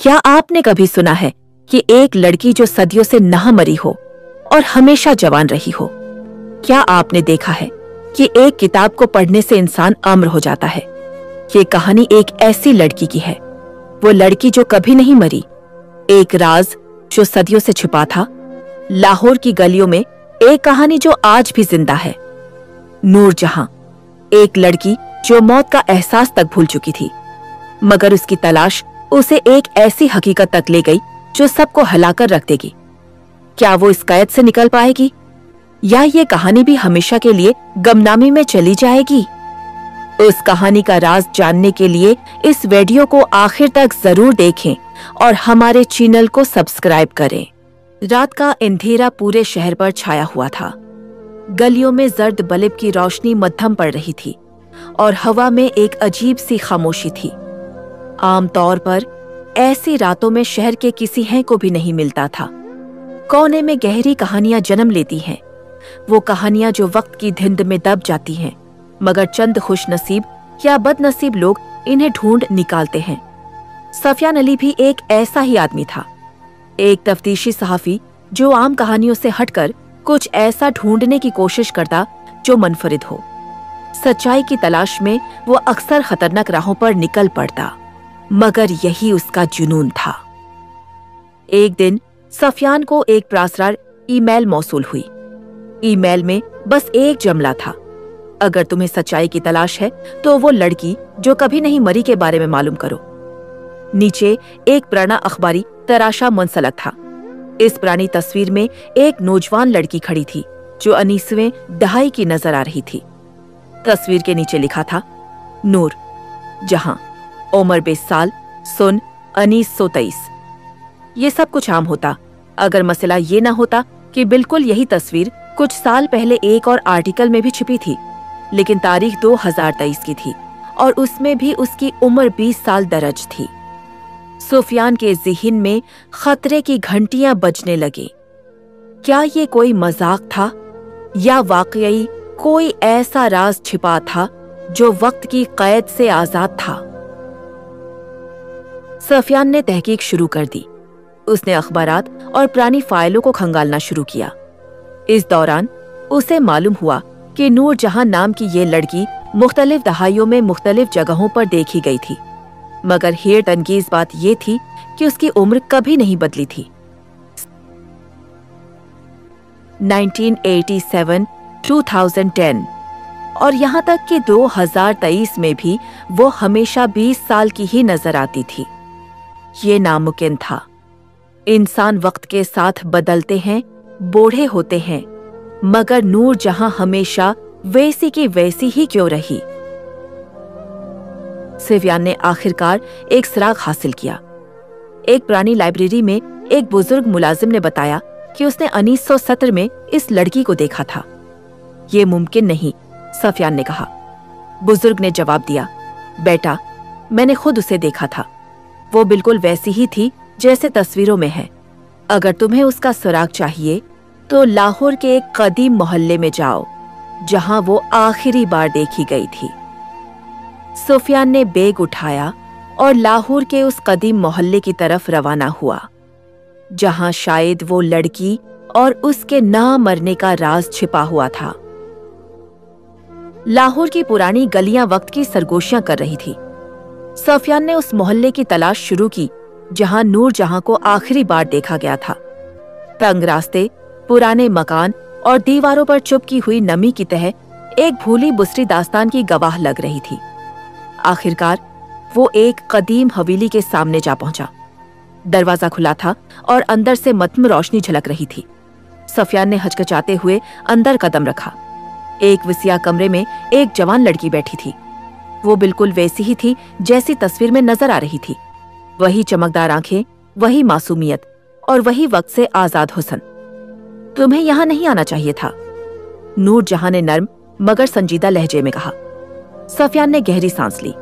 کیا آپ نے کبھی سنا ہے کہ ایک لڑکی جو صدیوں سے نہ مری ہو اور ہمیشہ جوان رہی ہو؟ کیا آپ نے دیکھا ہے کہ ایک کتاب کو پڑھنے سے انسان امر ہو جاتا ہے؟ یہ کہانی ایک ایسی لڑکی کی ہے، وہ لڑکی جو کبھی نہیں مری، ایک راز جو صدیوں سے چھپا تھا۔ لاہور کی گلیوں میں ایک کہانی جو آج بھی زندہ ہے۔ نور جہاں، ایک لڑکی جو موت کا احساس تک بھول چکی تھی، مگر اس کی تلاش اسے ایک ایسی حقیقت تک لے گئی جو سب کو ہلا کر رکھ دے گی۔ کیا وہ اس قید سے نکل پائے گی، یا یہ کہانی بھی ہمیشہ کے لیے گمنامی میں چلی جائے گی؟ اس کہانی کا راز جاننے کے لیے اس ویڈیو کو آخر تک ضرور دیکھیں اور ہمارے چینل کو سبسکرائب کریں۔ رات کا اندھیرا پورے شہر پر چھایا ہوا تھا۔ گلیوں میں زرد بلب کی روشنی مدھم پڑ رہی تھی اور ہوا میں ایک عجیب سی خاموشی تھی۔ عام طور پر ایسی راتوں میں شہر کے کسی ہیں کو بھی نہیں ملتا تھا۔ کونے میں گہری کہانیاں جنم لیتی ہیں، وہ کہانیاں جو وقت کی دھند میں دب جاتی ہیں، مگر چند خوش نصیب یا بد نصیب لوگ انہیں ڈھونڈ نکالتے ہیں۔ سفیان علی بھی ایک ایسا ہی آدمی تھا، ایک تفتیشی صحافی جو عام کہانیوں سے ہٹ کر کچھ ایسا ڈھونڈنے کی کوشش کرتا جو منفرد ہو۔ سچائی کی تلاش میں وہ اکثر خطرناک راہوں پر نکل پڑتا، مگر یہی اس کا جنون تھا۔ ایک دن سفیان کو ایک پراسرار ای میل موصول ہوئی۔ ای میل میں بس ایک جملہ تھا: اگر تمہیں سچائی کی تلاش ہے تو وہ لڑکی جو کبھی نہیں مری کے بارے میں معلوم کرو۔ نیچے ایک پرانا اخباری تراشا منسلک تھا۔ اس پرانی تصویر میں ایک نوجوان لڑکی کھڑی تھی جو 19ویں دہائی کی نظر آ رہی تھی۔ تصویر کے نیچے لکھا تھا: نور جہاں، عمر 20 سال، سن 1923۔ یہ سب کچھ عام ہوتا اگر مسئلہ یہ نہ ہوتا کہ بالکل یہی تصویر کچھ سال پہلے ایک اور آرٹیکل میں بھی چھپی تھی، لیکن تاریخ 2023 کی تھی اور اس میں بھی اس کی عمر 20 سال درج تھی۔ سفیان کے ذہن میں خطرے کی گھنٹیاں بجنے لگیں۔ کیا یہ کوئی مذاق تھا یا واقعی کوئی ایسا راز چھپا تھا جو وقت کی قید سے آزاد تھا؟ سفیان نے تحقیق شروع کر دی۔ اس نے اخبارات اور پرانی فائلوں کو کھنگالنا شروع کیا۔ اس دوران اسے معلوم ہوا کہ نور جہاں نام کی یہ لڑکی مختلف دہائیوں میں مختلف جگہوں پر دیکھی گئی تھی، مگر حیرت انگیز بات یہ تھی کہ اس کی عمر کبھی نہیں بدلی تھی۔ 1987، 2010 اور یہاں تک کہ 2023 میں بھی وہ ہمیشہ 20 سال کی ہی نظر آتی تھی۔ یہ ناممکن تھا۔ انسان وقت کے ساتھ بدلتے ہیں، بوڑھے ہوتے ہیں، مگر نور جہاں ہمیشہ ویسی کی ویسی ہی کیوں رہی؟ سفیان نے آخرکار ایک سراغ حاصل کیا۔ ایک پرانی لائبریری میں ایک بزرگ ملازم نے بتایا کہ اس نے 1970 میں اس لڑکی کو دیکھا تھا۔ یہ ممکن نہیں، سفیان نے کہا۔ بزرگ نے جواب دیا: بیٹا، میں نے خود اسے دیکھا تھا، وہ بالکل ویسی ہی تھی جیسے تصویروں میں ہے۔ اگر تمہیں اس کا سراغ چاہیے تو لاہور کے ایک قدیم محلے میں جاؤ جہاں وہ آخری بار دیکھی گئی تھی۔ سفیان نے بیگ اٹھایا اور لاہور کے اس قدیم محلے کی طرف روانہ ہوا جہاں شاید وہ لڑکی اور اس کے نہ مرنے کا راز چھپا ہوا تھا۔ لاہور کی پرانی گلیاں وقت کی سرگوشیاں کر رہی تھی۔ سفیان نے اس محلے کی تلاش شروع کی جہاں نور جہاں کو آخری بار دیکھا گیا تھا۔ تنگ راستے، پرانے مکان اور دیواروں پر چپکی ہوئی نمی کی تہ ایک بھولی بسری داستان کی گواہ لگ رہی تھی۔ آخرکار وہ ایک قدیم حویلی کے سامنے جا پہنچا۔ دروازہ کھلا تھا اور اندر سے مدھم روشنی جھلک رہی تھی۔ سفیان نے ہچکچاتے ہوئے اندر قدم رکھا۔ ایک وسیع کمرے میں ایک جوان لڑکی بیٹھی تھی۔ وہ بالکل ویسی ہی تھی جیسی تصویر میں نظر آ رہی تھی۔ وہی چمکدار آنکھیں، وہی معصومیت اور وہی وقت سے آزاد حسن۔ تمہیں یہاں نہیں آنا چاہیے تھا، نور جہاں نے نرم مگر سنجیدہ لہجے میں کہا۔ سفیان نے گہری سانس لی۔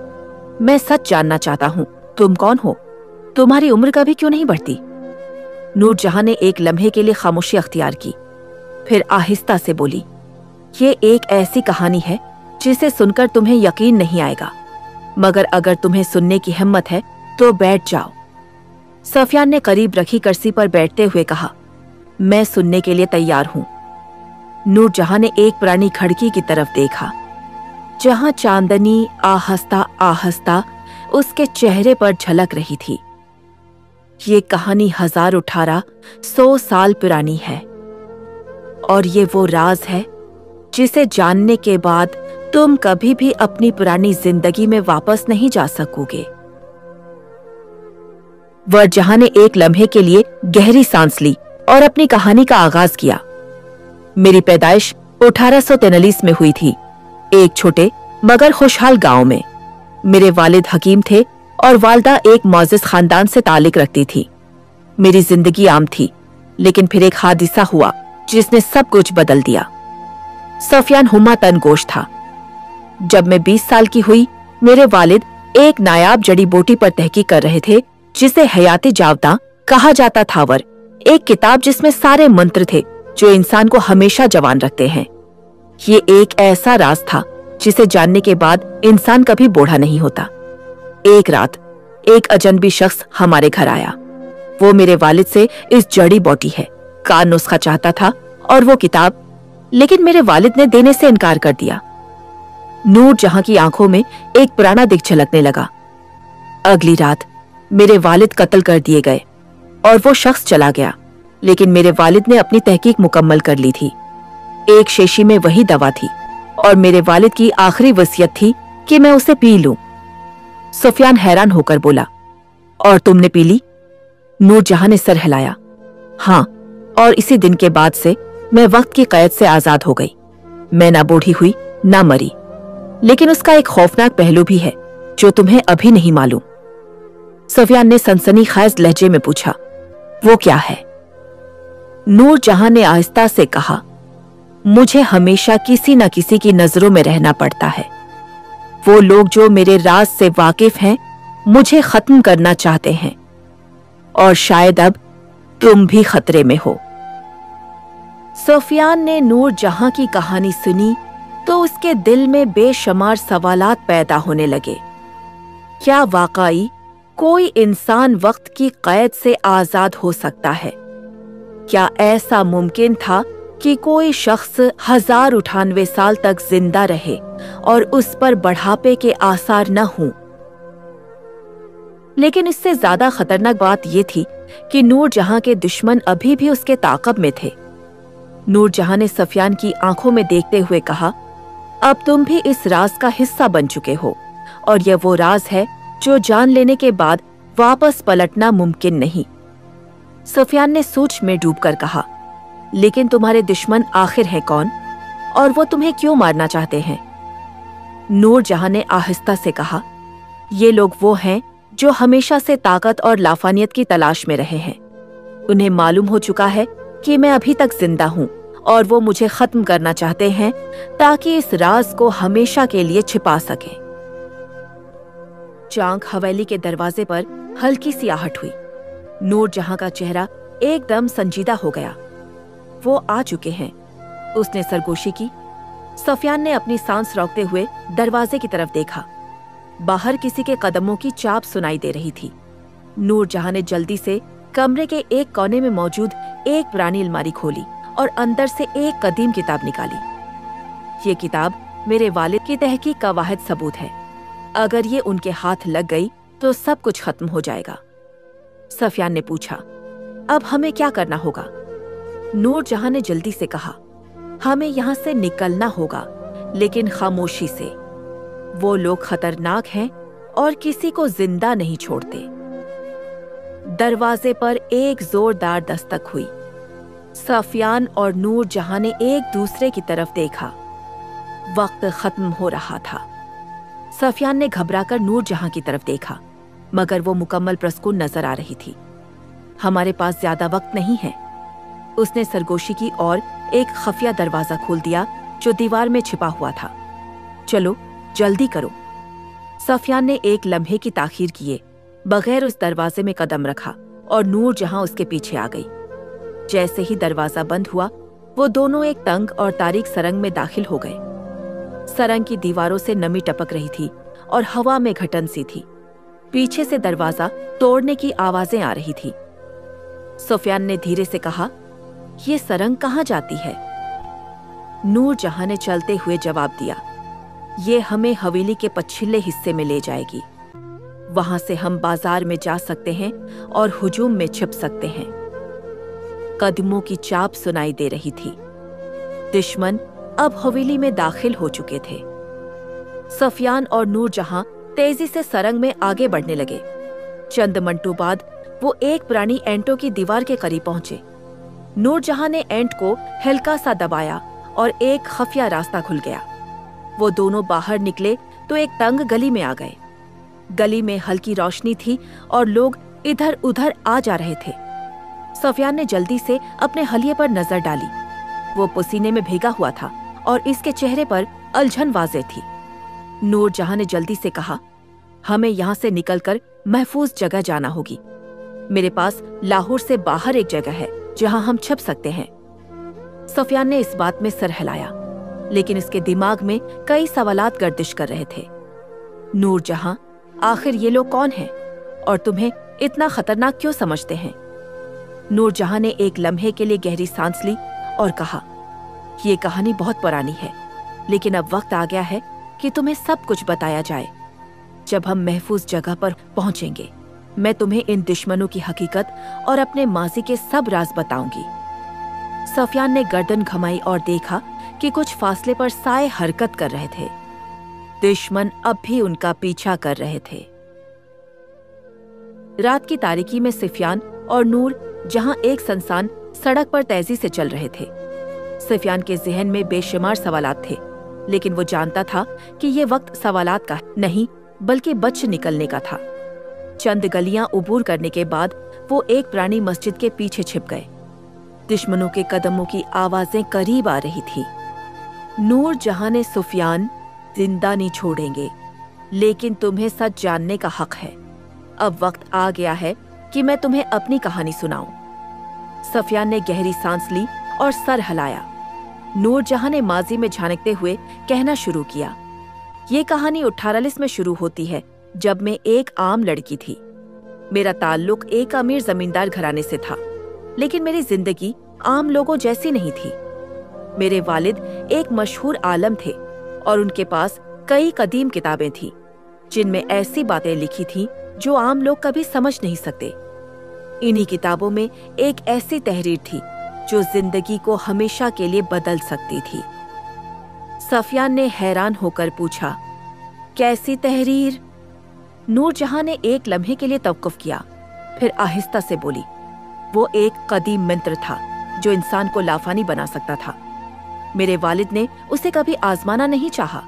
میں سچ جاننا چاہتا ہوں، تم کون ہو؟ تمہاری عمر کبھی کیوں نہیں بڑھتی؟ نور جہاں نے ایک لمحے کے لیے خاموشی اختیار کی، پھر آہستہ سے بولی: یہ ایک ایسی کہانی ہے جسے سن کر تمہیں یقین نہیں آئے گا، مگر اگر تمہیں سننے کی ہمت ہے تو بیٹھ جاؤ۔ सफियान ने करीब रखी कुर्सी पर बैठते हुए कहा, मैं सुनने के लिए तैयार हूं। नूर जहां ने एक पुरानी खिड़की की तरफ देखा, जहां चांदनी आहिस्ता आहिस्ता उसके चेहरे पर झलक रही थी। ये कहानी 1018 साल पुरानी है, और ये वो राज है जिसे जानने के बाद तुम कभी भी अपनी पुरानी जिंदगी में वापस नहीं जा सकोगे। वरजहां ने एक लम्हे के लिए गहरी सांस ली और अपनी कहानी का आगाज किया। मेरी पैदाइश 1843 में हुई थी, एक छोटे मगर खुशहाल गांव में। मेरे वालिद हकीम थे और वालदा एक मोअज़्ज़िज़ खानदान से ताल्लुक रखती थी। मेरी जिंदगी आम थी, लेकिन फिर एक हादिसा हुआ जिसने सब कुछ बदल दिया। सफियान हुमा तनगोश था। जब मैं 20 साल की हुई, मेरे वालिद एक नायाब जड़ी बूटी पर तहकीक कर रहे थे जिसे हयाते जावदा कहा जाता था। एक किताब जिसमें सारे मंत्र थे जो इंसान को हमेशा जवान रखते हैं। ये एक ऐसा राज था जिसे जानने के बाद इंसान कभी बूढ़ा नहीं होता। एक रात एक अजनबी शख्स हमारे घर आया। वो मेरे वालिद से इस जड़ी बूटी है का नुस्खा चाहता था और वो किताब, लेकिन मेरे वालिद ने देने से इनकार कर दिया। नूर जहां की आंखों में एक पुराना दिख झलकने लगा। अगली रात मेरे वालिद कत्ल कर दिए गए और वो शख्स चला गया, लेकिन मेरे वालिद ने अपनी तहकीक मुकम्मल कर ली थी। एक शीशी में वही दवा थी और मेरे वालिद की आखिरी वसीयत थी कि मैं उसे पी लूं। सुफियान हैरान होकर बोला, और तुमने पी ली? नूर जहां ने सर हिलाया। हाँ, और इसी दिन के बाद से मैं वक्त की कैद से आजाद हो गई। मैं ना बूढ़ी हुई ना मरी, लेकिन उसका एक खौफनाक पहलू भी है जो तुम्हें अभी नहीं मालूम। सफियान ने सनसनीखेज लहजे में पूछा, वो क्या है? नूर जहां ने आहिस्ता से कहा, मुझे हमेशा किसी न किसी की नजरों में रहना पड़ता है। वो लोग जो मेरे राज से वाकिफ हैं मुझे खत्म करना चाहते हैं, और शायद अब तुम भी खतरे में हो। सफियान ने नूर जहां की कहानी सुनी तो उसके दिल में बेशुमार सवालात पैदा होने लगे। क्या वाकई कोई इंसान वक्त की कैद से आजाद हो सकता है? क्या ऐसा मुमकिन था कि कोई शख्स 1098 साल तक जिंदा रहे और उस पर बढ़ापे के आसार न हों? लेकिन इससे ज्यादा खतरनाक बात यह थी कि नूर जहां के दुश्मन अभी भी उसके ताक़ब में थे। नूर जहां ने सफियान की आंखों में देखते हुए कहा, अब तुम भी इस राज का हिस्सा बन चुके हो, और यह वो राज है जो जान लेने के बाद वापस पलटना मुमकिन नहीं। सफियान ने सोच में डूबकर कहा, लेकिन तुम्हारे दुश्मन आखिर है कौन, और वो तुम्हें क्यों मारना चाहते हैं? नूर जहां ने आहिस्ता से कहा, ये लोग वो हैं जो हमेशा से ताकत और लाफानियत की तलाश में रहे हैं। उन्हें मालूम हो चुका है कि मैं अभी तक जिंदा हूं, और वो मुझे खत्म करना चाहते हैं ताकि इस राज को हमेशा के लिए छिपा सकें। चांक हवेली के दरवाजे पर हल्की सी आहट हुई। नूर जहां का चेहरा एकदम संजीदा हो गया। वो आ चुके हैं, उसने सरगोशी की। सफियान ने अपनी सांस रोकते हुए दरवाजे की तरफ देखा। बाहर किसी के कदमों की चाप सुनाई दे रही थी। नूर जहां ने जल्दी से कमरे के एक कोने में मौजूद एक पुरानी अलमारी खोली और अंदर से एक कदीम किताब निकाली। ये किताब मेरे वालिद की तहकीक का वाहिद सबूत है। अगर ये उनके हाथ लग गई तो सब कुछ खत्म हो जाएगा। सफियान ने पूछा, अब हमें क्या करना होगा? नूर जहां ने जल्दी से कहा, हमें यहाँ से निकलना होगा, लेकिन खामोशी से। वो लोग खतरनाक हैं और किसी को जिंदा नहीं छोड़ते। दरवाजे पर एक जोरदार दस्तक हुई। सफियान और नूर जहां ने एक दूसरे की तरफ देखा। वक्त खत्म हो रहा था। सफियान ने घबराकर नूर जहां की तरफ देखा, मगर वो मुकम्मल प्रस्कून नजर आ रही थी। हमारे पास ज्यादा वक्त नहीं है। उसने सरगोशी की और एक खफिया दरवाजा खोल दिया जो दीवार में छिपा हुआ था। चलो जल्दी करो। सफियान ने एक लम्हे की ताखीर किए बगैर उस दरवाजे में कदम रखा और नूर जहां उसके पीछे आ गई। जैसे ही दरवाजा बंद हुआ, वो दोनों एक तंग और तारीक सरंग में दाखिल हो गए। सरंग की दीवारों से नमी टपक रही थी और हवा में घटन सी थी। पीछे से दरवाजा तोड़ने की आवाजें आ रही थी। सुफियान ने धीरे से कहा, ये सरंग कहाँ जाती है? नूर जहां ने चलते हुए जवाब दिया, ये हमें हवेली के पछिले हिस्से में ले जाएगी। वहां से हम बाजार में जा सकते हैं और हुजूम में छिप सकते हैं। कदमों की चाप सुनाई दे रही थी। दुश्मन अब हवेली में दाखिल हो चुके थे। सुफियान और नूर जहां तेजी से सरंग में आगे बढ़ने लगे। चंद मिनटों बाद वो एक पुरानी एंटों की दीवार के करीब पहुंचे। नूर जहां ने एंट को हल्का सा दबाया और एक खफिया रास्ता खुल गया। वो दोनों बाहर निकले तो एक तंग गली में आ गए। गली में हल्की रोशनी थी और लोग इधर उधर आ जा रहे थे। सुफियान ने जल्दी से अपने हलिये पर नजर डाली। वो पसीने में भीगा हुआ था और इसके चेहरे पर उलझन वाज़ेह थी। नूर जहां ने जल्दी से कहा, हमें यहाँ से निकलकर महफूज जगह जाना होगी। मेरे पास लाहौर से बाहर एक जगह है जहां हम छिप सकते हैं। सुफियान ने इस बात में सर हिलाया, लेकिन उसके दिमाग में कई सवालात गर्दिश कर रहे थे। नूर जहां, आखिर ये लोग कौन हैं और तुम्हें इतना खतरनाक क्यों समझते हैं? नूर जहां ने एक लम्हे के लिए गहरी सांस ली और कहा, ये कहानी बहुत पुरानी है, लेकिन अब वक्त आ गया है कि तुम्हें सब कुछ बताया जाए। जब हम महफूज जगह पर पहुंचेंगे, मैं तुम्हें इन दुश्मनों की हकीकत और अपने माजी के सब राज बताऊंगी। सुफियान ने गर्दन घुमाई और देखा कि कुछ फासले पर साए हरकत कर रहे थे। दुश्मन अब भी उनका पीछा कर रहे थे। रात की तारीकी में सुफियान और नूर जहां एक संसान सड़क पर तेजी से चल रहे थे। सुफियान के ज़हन में बेशुमार सवालात थे, लेकिन वो जानता था कि ये वक्त सवालात का नहीं बल्कि बच निकलने का था। चंद गलियां उबूर करने के बाद वो एक पुरानी मस्जिद के पीछे छिप गए। दुश्मनों के कदमों की आवाजें करीब आ रही थी। नूर जहां ने सुफियान, जिंदा नहीं छोड़ेंगे, लेकिन तुम्हें सच जानने का हक है। अब वक्त आ गया है कि मैं तुम्हें अपनी कहानी सुनाऊं। सुफियान ने गहरी सांस ली और सर हिलाया। नूर जहां ने माजी में झांकते हुए कहना शुरू किया, ये कहानी 1840 में शुरू होती है, जब मैं एक आम लड़की थी। मेरा ताल्लुक एक अमीर जमींदार घराने से था, लेकिन मेरी जिंदगी आम लोगों जैसी नहीं थी। मेरे वालिद एक मशहूर आलम थे और उनके पास कई कदीम किताबें थीं, जिनमें ऐसी बातें लिखी थीं जो आम लोग कभी समझ नहीं सकते। इन्हीं किताबों में एक ऐसी तहरीर थी जो जिंदगी को हमेशा के लिए बदल सकती थी। सुफियान ने हैरान होकर पूछा, कैसी तहरीर? नूर जहां ने एक लम्हे के लिए तवक्कुफ किया, फिर आहिस्ता से बोली, वो एक कदीम मंत्र था जो इंसान को लाफानी बना सकता था। मेरे वालिद ने उसे कभी आजमाना नहीं चाहा,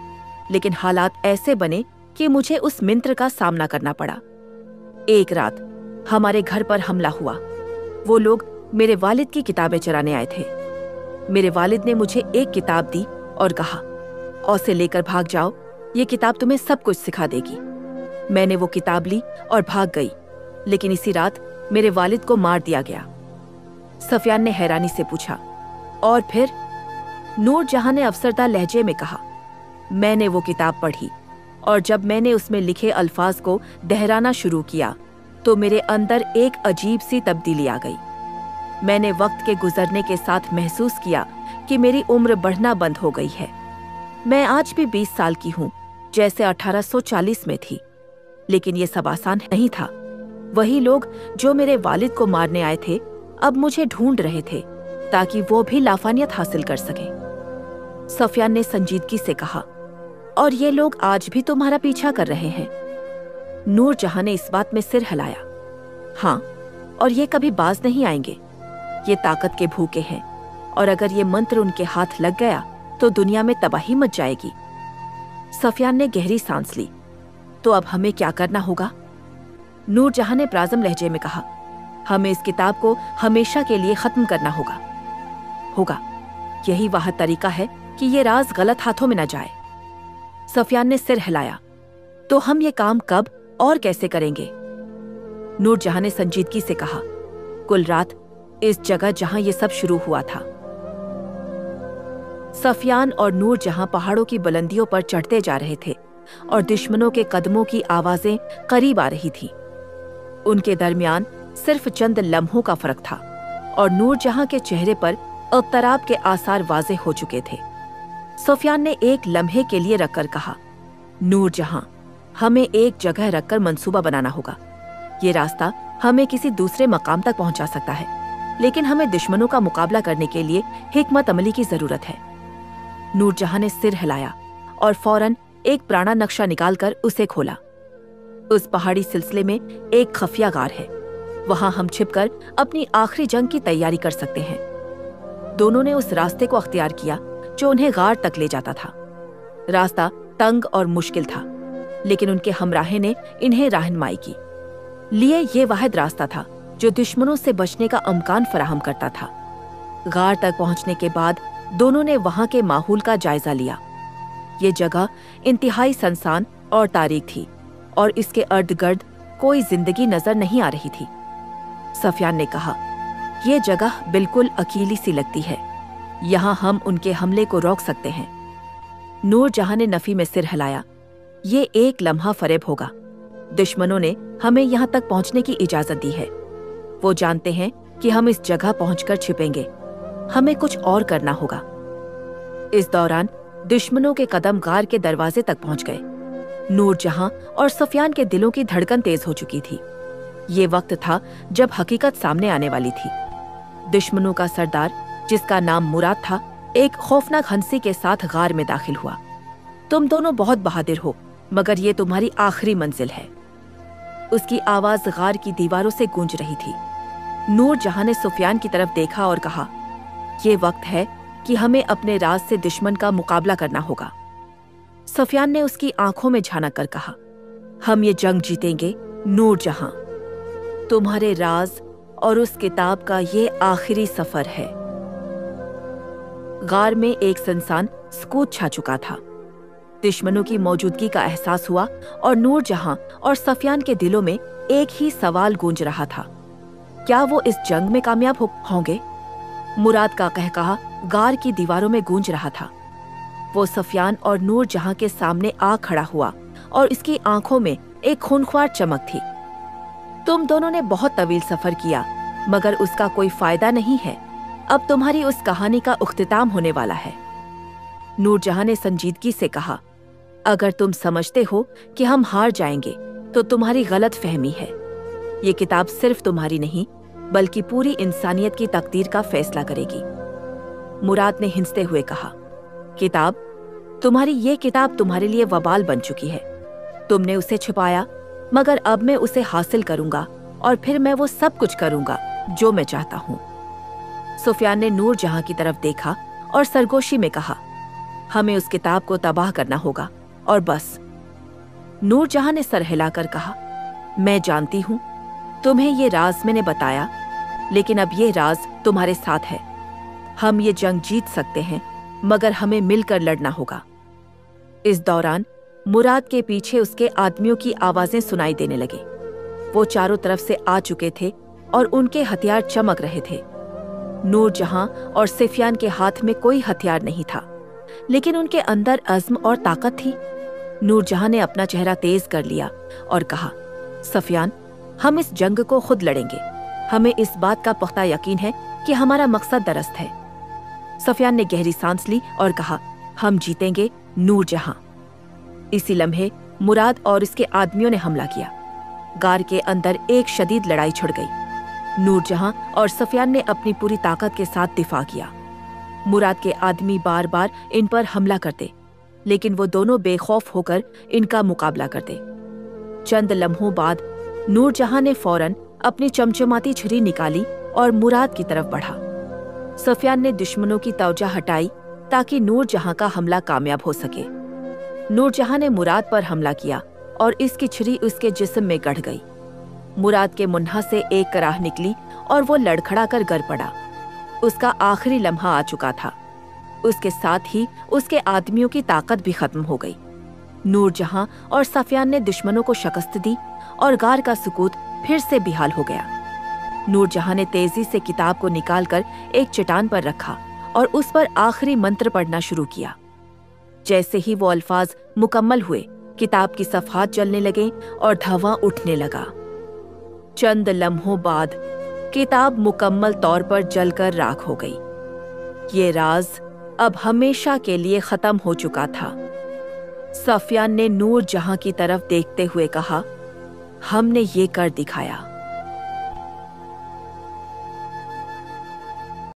लेकिन हालात ऐसे बने कि मुझे उस मंत्र का सामना करना पड़ा। एक रात हमारे घर पर हमला हुआ। वो लोग मेरे वालिद की किताबें चुराने आए थे। मेरे वालिद ने मुझे एक किताब दी और कहा, और से लेकर भाग जाओ, ये किताब तुम्हें सब कुछ सिखा देगी। मैंने वो किताब ली और भाग गई, लेकिन इसी रात मेरे वालिद को मार दिया गया। सुफियान ने हैरानी से पूछा, और फिर? नूर जहां ने अफसरदा लहजे में कहा, मैंने वो किताब पढ़ी और जब मैंने उसमें लिखे अल्फाज को दोहराना शुरू किया तो मेरे अंदर एक अजीब सी तब्दीली आ गई। मैंने वक्त के गुजरने के साथ महसूस किया कि मेरी उम्र बढ़ना बंद हो गई है। मैं आज भी 20 साल की हूँ, जैसे 1840 में थी। लेकिन ये सब आसान नहीं था। वही लोग जो मेरे वालिद को मारने आए थे अब मुझे ढूंढ रहे थे ताकि वो भी लाफानियत हासिल कर सकें। सुफियान ने संजीदगी से कहा, और ये लोग आज भी तुम्हारा पीछा कर रहे हैं? नूर जहां ने इस बात में सिर हिलाया। हाँ, और ये कभी बाज नहीं आएंगे। ये ताकत के भूखे हैं और अगर ये मंत्र उनके हाथ लग गया तो दुनिया में तबाही मच जाएगी। सुफियान ने गहरी सांस ली। तो अब हमें क्या करना होगा? नूर जहां ने प्राज़म लहजे में कहा, हमें इस किताब को हमेशा के लिए खत्म करना होगा। यही वह तरीका है कि ये राज गलत हाथों में न जाए। सुफियान ने सिर हिलाया। तो हम ये काम कब और कैसे करेंगे? नूर जहां ने संजीदगी से कहा, कुल रात इस जगह जहां ये सब शुरू हुआ था। सुफियान और नूर जहां पहाड़ों की बुलंदियों पर चढ़ते जा रहे थे, और दुश्मनों के कदमों की आवाजें करीब आ रही थीं। उनके दरमियान सिर्फ चंद लम्हों का फर्क था और नूरजहां के चेहरे पर अबतराब के आसार वाज़े हो चुके थे। सुफियान ने एक लम्हे के लिए रखकर कहा, नूरजहां, हमें एक जगह रखकर मंसूबा बनाना होगा। ये रास्ता हमें किसी दूसरे मकाम तक पहुंचा सकता है, लेकिन हमें दुश्मनों का मुकाबला करने के लिए हिकमत अमली की जरूरत है। नूरजहां ने सिर हिलाया और फौरन एक पुराना नक्शा निकालकर उसे खोला। उस पहाड़ी सिलसिले में एक खफिया गार है, वहां हम छिपकर अपनी आखिरी जंग की तैयारी कर सकते हैं। दोनों ने उस रास्ते को अख्तियार किया जो उन्हें गार तक ले जाता था। रास्ता तंग और मुश्किल था, लेकिन उनके हमराहे ने इन्हें रहनुमाई की। लिए ये वाहिद रास्ता था जो दुश्मनों से बचने का अमकान फराहम करता था। गार तक पहुंचने के बाद दोनों ने वहां के माहौल का जायजा लिया। ये जगह इंतहाई सुनसान और तारीक थी और इसके अर्द गर्द कोई जिंदगी नजर नहीं आ रही थी। सुफियान ने कहा, ये जगह बिल्कुल अकेली सी लगती है, यहाँ हम उनके हमले को रोक सकते हैं। नूरजहां ने नफी में सिर हिलाया। ये एक लम्हा फरेब होगा। दुश्मनों ने हमें यहाँ तक पहुँचने की इजाजत दी है। वो जानते हैं कि हम इस जगह पहुंचकर छिपेंगे। हमें कुछ और करना होगा। इस दौरान दुश्मनों के कदम गार के दरवाजे तक पहुंच गए। नूरजहां और सुफियान के दिलों की धड़कन तेज हो चुकी थी। ये वक्त था जब हकीकत सामने आने वाली थी। दुश्मनों का सरदार, जिसका नाम मुराद था, एक खौफनाक हंसी के साथ गार में दाखिल हुआ। तुम दोनों बहुत बहादुर हो, मगर ये तुम्हारी आखिरी मंजिल है। उसकी आवाज गार की दीवारों से गूंज रही थी। नूरजहां ने सुफियान की तरफ देखा और कहा, ये वक्त है कि हमें अपने राज से दुश्मन का मुकाबला करना होगा। सुफियान ने उसकी आंखों में झांक कर कहा, हम ये जंग जीतेंगे नूरजहां। तुम्हारे राज और उस किताब का ये आखिरी सफर है। गार में एक सुनसान सुकूत छा चुका था। दुश्मनों की मौजूदगी का एहसास हुआ और नूरजहां और सुफियान के दिलों में एक ही सवाल गूंज रहा था, क्या वो इस जंग में कामयाब होंगे? मुराद का कहकहा गार की दीवारों में गूंज रहा था। वो सुफियान और नूरजहां के सामने आ खड़ा हुआ और इसकी आंखों में एक खूंखार चमक थी। तुम दोनों ने बहुत तवील सफर किया, मगर उसका कोई फायदा नहीं है। अब तुम्हारी उस कहानी का इख्तिताम होने वाला है। नूरजहां ने संजीदगी से कहा, अगर तुम समझते हो कि हम हार जाएंगे तो तुम्हारी गलत फहमी है। ये किताब सिर्फ तुम्हारी नहीं, बल्कि पूरी इंसानियत की तकदीर का फैसला करेगी। मुराद ने हिंसते हुए कहा, किताब? तुम्हारी ये किताब तुम्हारे लिए वबाल बन चुकी है। तुमने उसे छुपाया, मगर अब मैं उसे हासिल करूंगा और फिर मैं वो सब कुछ करूंगा जो मैं चाहता हूँ। सुफियान ने नूरजहां की तरफ देखा और सरगोशी में कहा, हमें उस किताब को तबाह करना होगा और बस। नूरजहां ने सर हिलाकर कहा, मैं जानती हूँ, तुम्हें ये राज मैंने बताया, लेकिन अब ये राज तुम्हारे साथ है। हम ये जंग जीत सकते हैं, मगर हमें मिलकर लड़ना होगा। इस दौरान मुराद के पीछे उसके आदमियों की आवाजें सुनाई देने लगी। वो चारों तरफ से आ चुके थे और उनके हथियार चमक रहे थे। नूरजहां और सुफियान के हाथ में कोई हथियार नहीं था, लेकिन उनके अंदर अज़्म और ताकत थी। नूरजहां ने अपना चेहरा तेज कर लिया और कहा, सुफियान, हम इस जंग को खुद लड़ेंगे। हमें इस बात का पुख्ता यकीन है कि हमारा मकसद दुरुस्त है। सुफियान ने गहरी सांस ली और कहा, हम जीतेंगे नूरजहां। इसी लम्हे मुराद और इसके आदमियों ने हमला किया। गार के अंदर एक शदीद लड़ाई छिड़ गई। नूरजहां और सुफियान ने अपनी पूरी ताकत के साथ दिफा किया। मुराद के आदमी बार बार इन पर हमला करते, लेकिन वो दोनों बेखौफ होकर इनका मुकाबला करते। चंद लम्हों बाद नूरजहां ने फौरन अपनी चमचमाती छुरी निकाली और मुराद की तरफ बढ़ा। सुफियान ने दुश्मनों की तवज्जो हटाई ताकि नूरजहां का हमला कामयाब हो सके। नूरजहां ने मुराद पर हमला किया और इसकी छुरी उसके जिस्म में गड़ गई। मुराद के मुन्ना से एक कराह निकली और वो लड़खड़ा कर गिर पड़ा। उसका आखिरी लम्हा आ चुका था। उसके साथ ही उसके आदमियों की ताकत भी खत्म हो गई। नूरजहां और सुफियान ने दुश्मनों को शिकस्त दी और गार का सुकूत फिर से बेहाल हो गया। नूरजहां ने तेजी से किताब को निकालकर एक चट्टान पर रखा और उस पर आखिरी मंत्र पढ़ना शुरू किया। जैसे ही वो अल्फाज मुकम्मल हुए, کتاب کی صفحات جلنے لگے اور دھواں اٹھنے لگا۔ چند لمحوں بعد کتاب مکمل طور پر جل کر راکھ ہو گئی۔ یہ راز اب ہمیشہ کے لیے ختم ہو چکا تھا۔ سفیان نے نور جہاں کی طرف دیکھتے ہوئے کہا، ہم نے یہ کر دکھایا۔